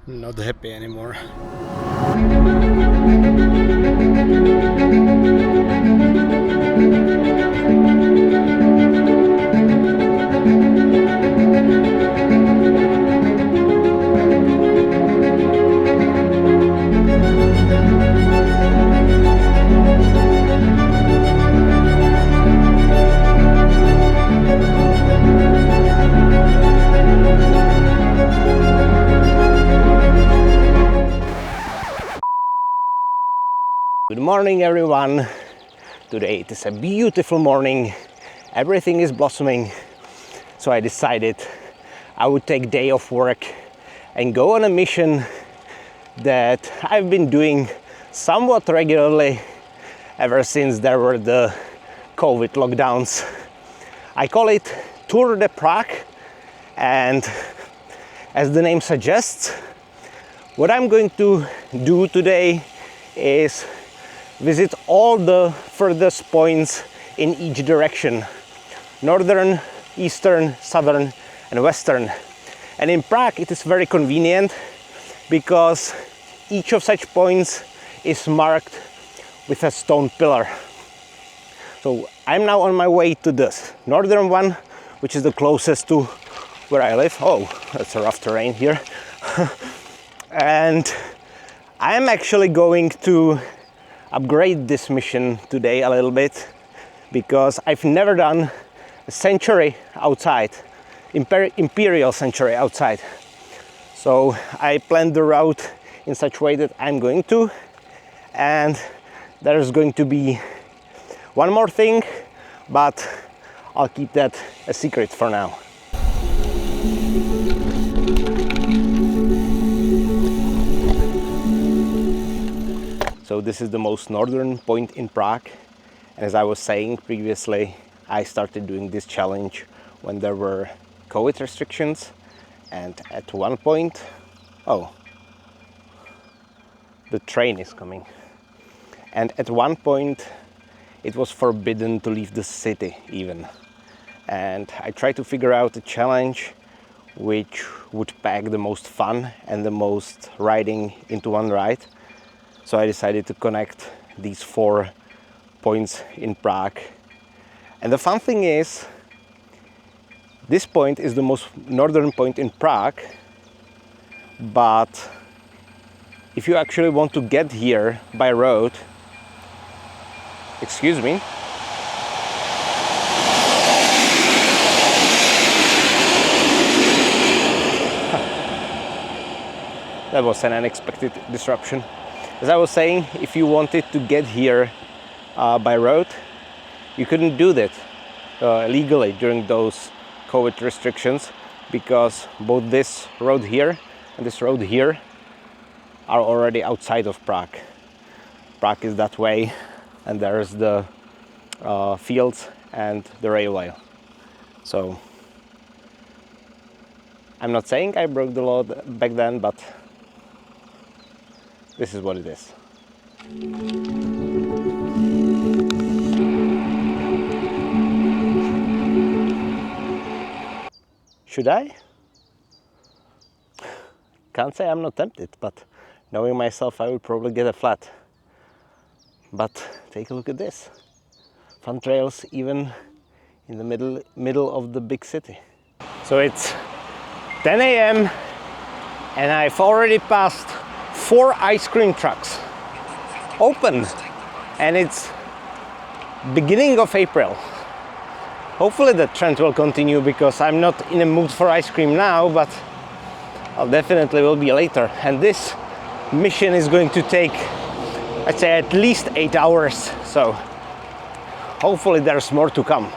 not happy anymore. Good morning everyone. Today it is a beautiful morning. Everything is blossoming. So I decided I would take day off work and go on a mission that I've been doing somewhat regularly ever since there were the COVID lockdowns. I call it Tour de Prague, and as the name suggests, what I'm going to do today is visit all the furthest points in each direction: northern, eastern, southern and western. And in Prague it is very convenient because each of such points is marked with a stone pillar. So I'm now on my way to this northern one, which is the closest to where I live. Oh, that's a rough terrain here. And I'm actually going to upgrade this mission today a little bit because I've never done a century outside, Imperial Century outside. So I planned the route in such a way that I'm going to, and there's going to be one more thing, but I'll keep that a secret for now. So this is the most northern point in Prague, and as I was saying previously, I started doing this challenge when there were COVID restrictions, and at one point, oh, the train is coming, and at one point it was forbidden to leave the city even, and I tried to figure out a challenge which would pack the most fun and the most riding into one ride. So I decided to connect these 4 points in Prague. And the fun thing is, this point is the most northern point in Prague, but if you actually want to get here by road, excuse me, that was an unexpected disruption. As I was saying, if you wanted to get here by road, you couldn't do that legally during those COVID restrictions, because both this road here and this road here are already outside of Prague. Prague is that way, and there's the fields and the railway. So I'm not saying I broke the law back then, but this is what it is. Should I? Can't say I'm not tempted, but knowing myself, I will probably get a flat. But take a look at this. Fun trails even in the middle of the big city. So it's 10 a.m. and I've already passed 4 ice cream trucks open, and it's beginning of April. Hopefully the trend will continue, because I'm not in a mood for ice cream now, but I'll definitely will be later. And this mission is going to take, I'd say, at least 8 hours, so hopefully there's more to come.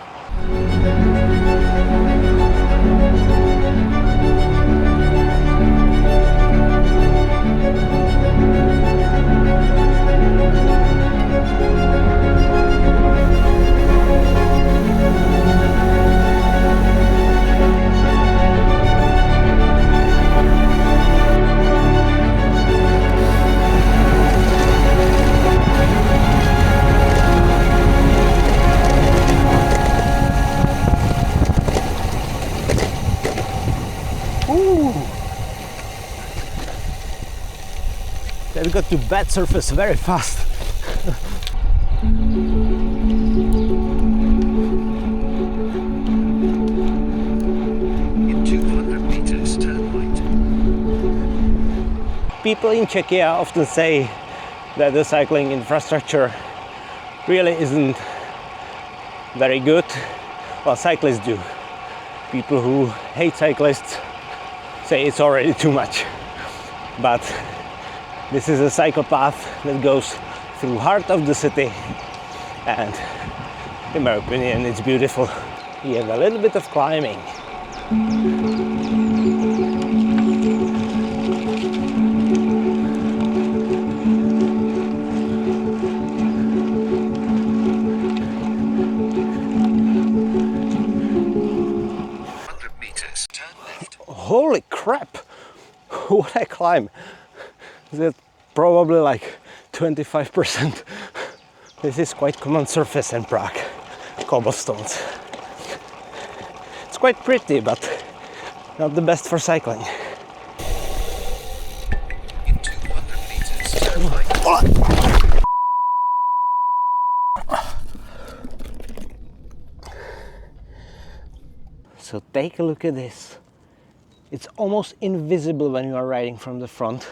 Let's go to bad surface very fast. In 200 meters, turn right. People in Czechia often say that the cycling infrastructure really isn't very good. Well, cyclists do. People who hate cyclists say it's already too much. But this is a cycle path that goes through heart of the city, and in my opinion it's beautiful. We have a little bit of climbing. Holy crap! What I climb! That's probably like 25%. This is quite common surface in Prague. Cobblestones. It's quite pretty, but not the best for cycling. In 200 meters, turn right. So take a look at this. It's almost invisible when you are riding from the front,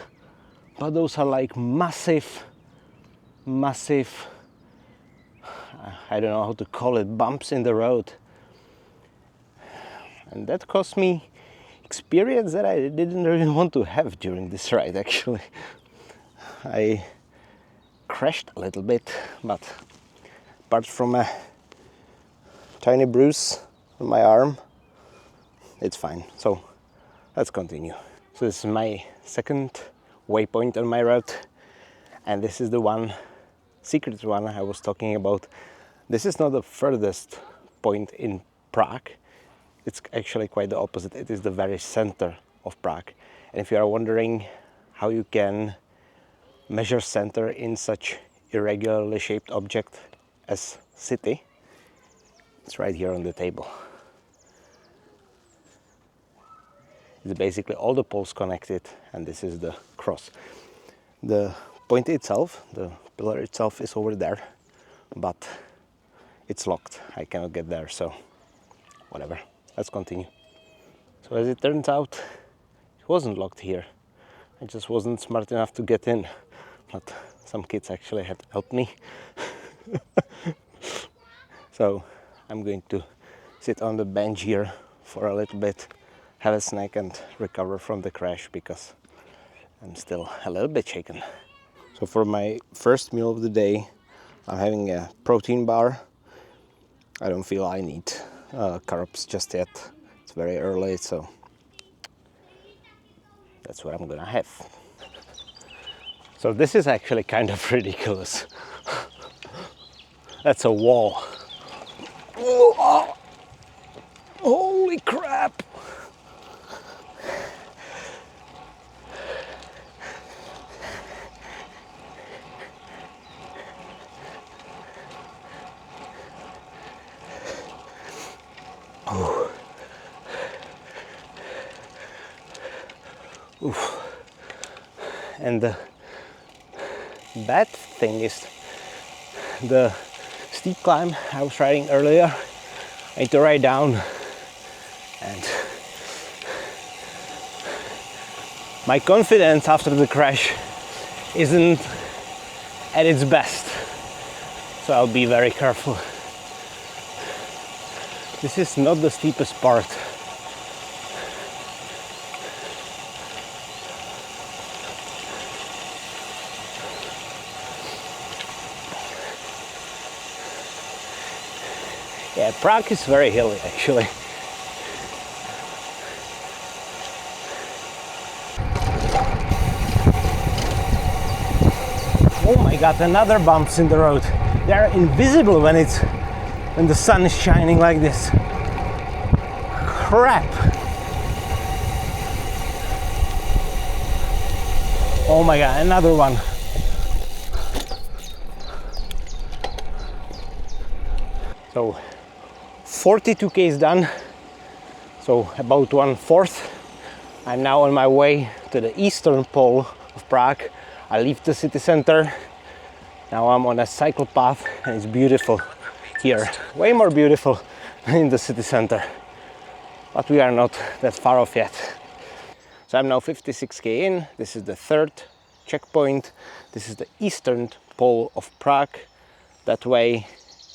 but those are like massive, I don't know how to call it, bumps in the road. And that cost me experience that I didn't really want to have during this ride, actually. I crashed a little bit, but apart from a tiny bruise on my arm, it's fine. So let's continue. So this is my second waypoint on my route, and this is the one, secret one I was talking about. This is not the furthest point in Prague. It's actually quite the opposite. It is the very center of Prague. And if you are wondering how you can measure center in such irregularly shaped object as city, it's right here on the table. It's basically all the poles connected, and this is the cross. The point itself, the pillar itself, is over there, but it's locked. I cannot get there, so whatever. Let's continue. So as it turns out, it wasn't locked here. I just wasn't smart enough to get in, but some kids actually had helped me. So I'm going to sit on the bench here for a little bit, have a snack and recover from the crash, because I'm still a little bit shaken. So for my first meal of the day, I'm having a protein bar. I don't feel I need carbs just yet. It's very early, so that's what I'm gonna have. So this is actually kind of ridiculous. That's a wall. Oh, holy crap! Oof. And the bad thing is the steep climb I was riding earlier. I need to ride down, and my confidence after the crash isn't at its best, so I'll be very careful. This is not the steepest part. Yeah, Prague is very hilly actually. Oh my god, another bumps in the road. They are invisible when the sun is shining like this. Crap! Oh my god, another one. So 42 k's done, so about 1/4. I'm now on my way to the eastern pole of Prague. I leave the city center. Now I'm on a cycle path and it's beautiful here. Way more beautiful than in the city center. But we are not that far off yet. So I'm now 56k in. This is the third checkpoint. This is the eastern pole of Prague. That way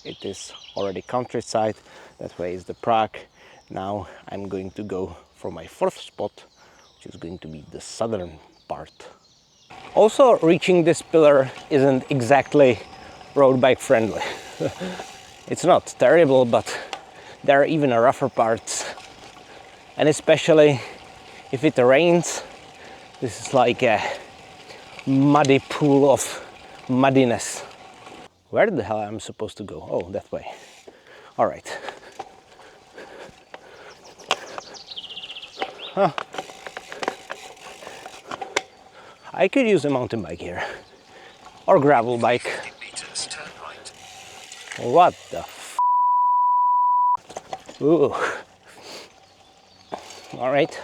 it is already countryside. That way is the Prague. Now I'm going to go for my fourth spot, which is going to be the southern part. Also, reaching this pillar isn't exactly road bike friendly. It's not terrible, but there are even rougher parts. And especially if it rains, this is like a muddy pool of muddiness. Where the hell am I supposed to go? Oh, that way. All right. Huh. I could use a mountain bike here, or gravel bike. 50 meters, turn right. What the f? Ooh. All right.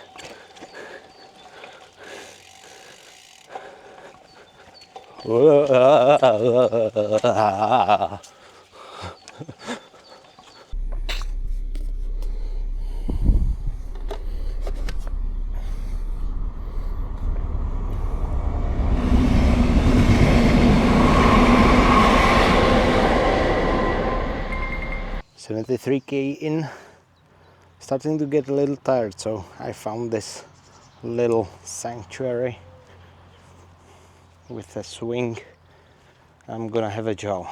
$73k in, starting to get a little tired, so I found this little sanctuary with a swing. I'm gonna have a jaw.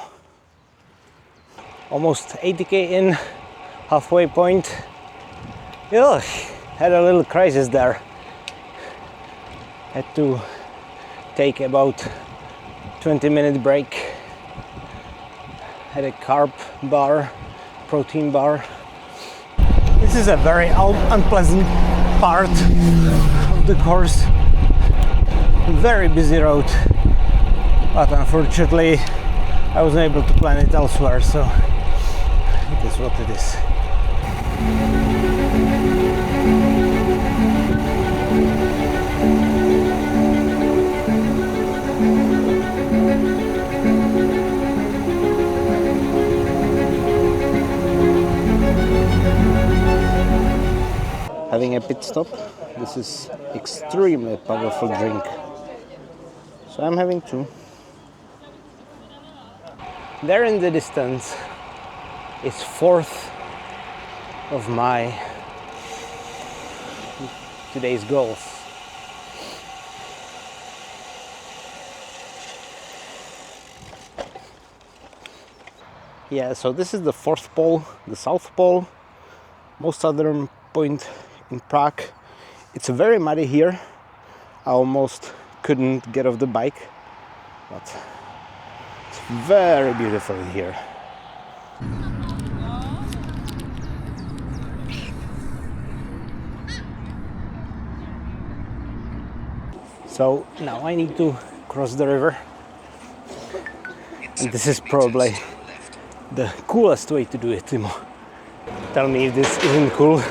Almost 80k in, halfway point. Ugh, had a little crisis there. Had to take about 20-minute break. Had a carb bar, protein bar. This is a very unpleasant part of the course. Very busy road, but unfortunately I wasn't able to plan it elsewhere, so it is what it is. Having a pit stop. This is extremely powerful drink, so I'm having two. There in the distance is fourth of my today's goals. Yeah, so this is the fourth pole, the south pole, most southern point in Prague. It's very muddy here. I almost couldn't get off the bike, but it's very beautiful in here. So now I need to cross the river, and this is probably the coolest way to do it, Timo. Tell me if this isn't cool.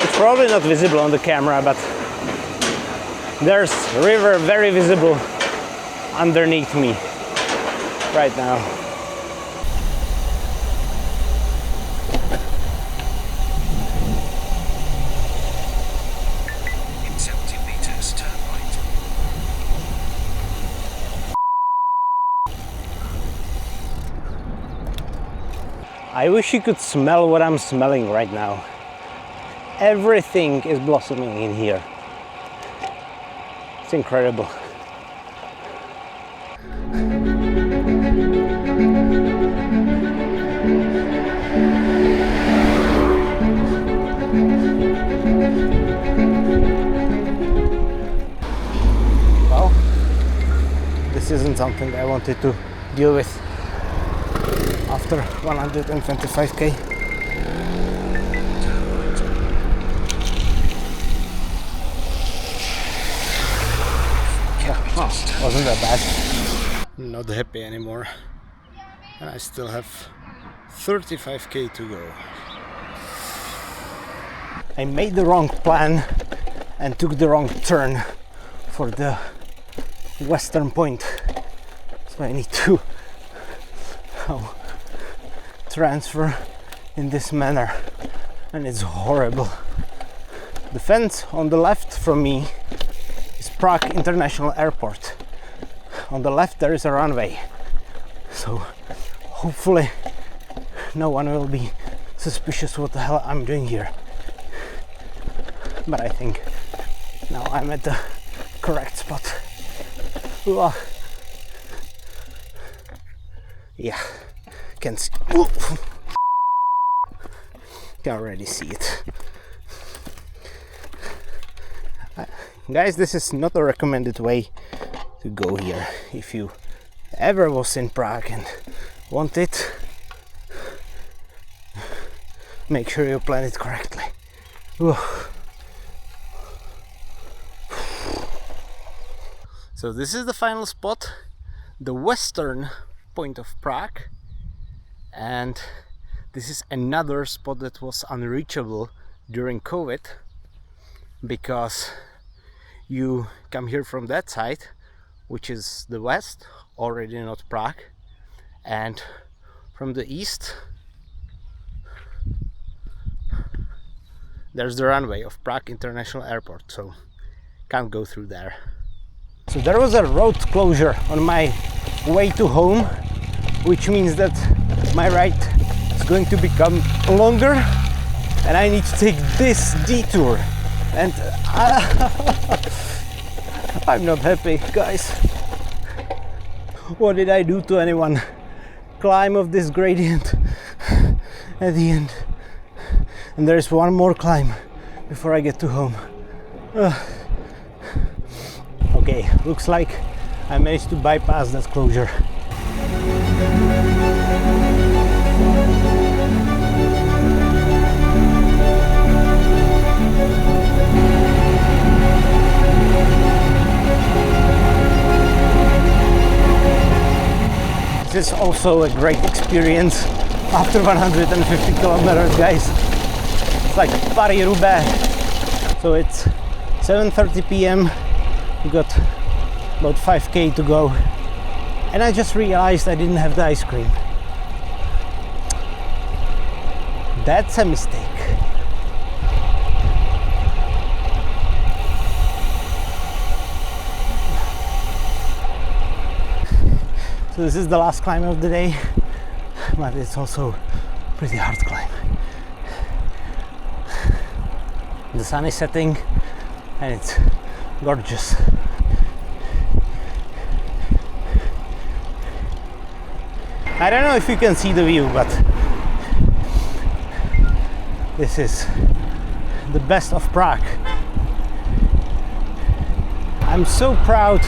It's probably not visible on the camera, but there's river very visible underneath me right now. In 70 meters, turn right. I wish you could smell what I'm smelling right now. Everything is blossoming in here. It's incredible. Well, this isn't something I wanted to deal with after 125k. Oh, wasn't that bad. Not happy anymore. And I still have 35k to go. I made the wrong plan and took the wrong turn for the western point. So I need to transfer in this manner, and it's horrible. The fence on the left from me is Prague International Airport. On the left there is a runway, so hopefully no one will be suspicious what the hell I'm doing here. But I think now I'm at the correct spot. Ugh. Yeah, can already see it. Guys, this is not a recommended way to go here. If you ever was in Prague and want it, make sure you plan it correctly. Ugh. So this is the final spot, the western point of Prague, and this is another spot that was unreachable during COVID, because you come here from that side, which is the west, already not Prague, and from the east there's the runway of Prague International Airport, so can't go through there. So there was a road closure on my way to home, which means that my ride is going to become longer and I need to take this detour, and I'm not happy, guys. What did I do to anyone? Climb of this gradient at the end, and there's one more climb before I get to home. Okay, looks like I managed to bypass that closure. This is also a great experience after 150 kilometers, guys. It's like Paris-Roubaix. So it's 7:30 p.m. We got about 5k to go, and I just realized I didn't have the ice cream. That's a mistake. So this is the last climb of the day, but it's also a pretty hard climb. The sun is setting and it's gorgeous. I don't know if you can see the view, but this is the best of Prague. I'm so proud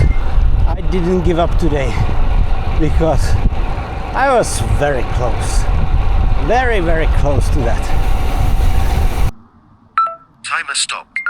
I didn't give up today, because I was very close, very close to that. Timer stopped.